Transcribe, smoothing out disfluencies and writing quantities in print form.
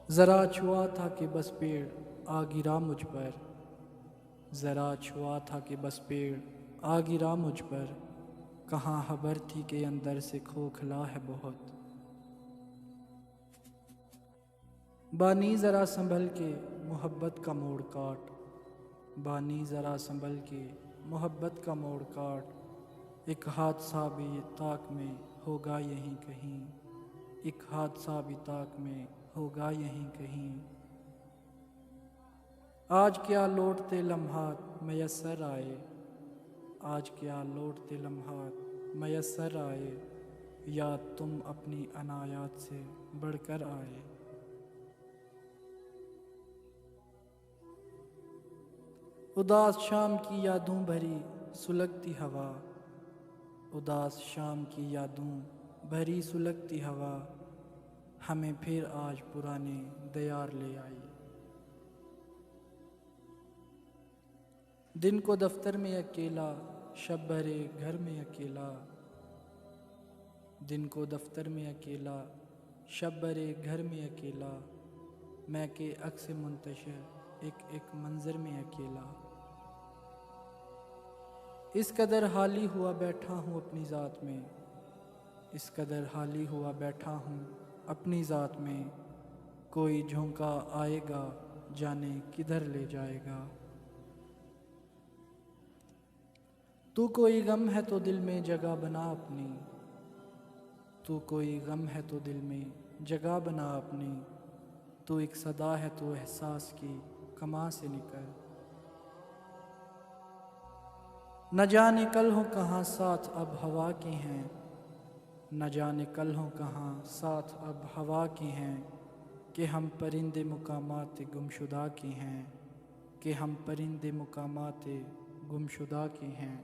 ذرا چھوا تھا کہ بس پیڑ آ گرا مجھ پر، ذرا چھوا تھا کہ بس پیڑ آ گرا مجھ پر، کہاں خبر تھی کہ اندر سے کھوکھلا ہے بہت۔ بانی ذرا سنبھل کے محبت کا موڑ کاٹ، بانی ذرا سنبھل کے محبت کا موڑ کاٹ، ایک حادثہ بھی طاق میں ہوگا یہیں کہیں، ایک حادثہ بھی طاق میں ہوگا یہیں کہیں۔ آج کیا لوٹتے لمحات میسر آئے، آج کیا لوٹتے لمحات میسر آئے، یا تم اپنی عنایات سے بڑھ کر آئے۔ اداس شام کی یادوں بھری سلگتی ہوا، اداس شام کی یادوں بھری سلگتی ہوا، ہمیں پھر آج پرانے دیار لے آئی۔ دن کو دفتر میں اکیلا، شب بھرے گھر میں اکیلا، دن کو دفتر میں اکیلا، شب برے گھر میں اکیلا، میں کہ عکس منتشر ایک ایک منظر میں اکیلا۔ اس قدر حالی ہوا بیٹھا ہوں اپنی ذات میں، اس قدر حالی ہوا بیٹھا ہوں اپنی ذات میں، کوئی جھونکا آئے گا جانے کدھر لے جائے گا۔ تو کوئی غم ہے تو دل میں جگہ بنا اپنی، تو کوئی غم ہے تو دل میں جگہ بنا اپنی، تو ایک صدا ہے تو احساس کی کماں سے نکل۔ نہ جانے کل ہو کہاں ساتھ اب ہوا کے ہیں، نہ جانے کل ہو کہاں ساتھ اب ہوا کے ہیں، کہ ہم پرندے مقامات گمشدہ کے ہیں، کہ ہم پرندے مقامات گمشدہ کے ہیں۔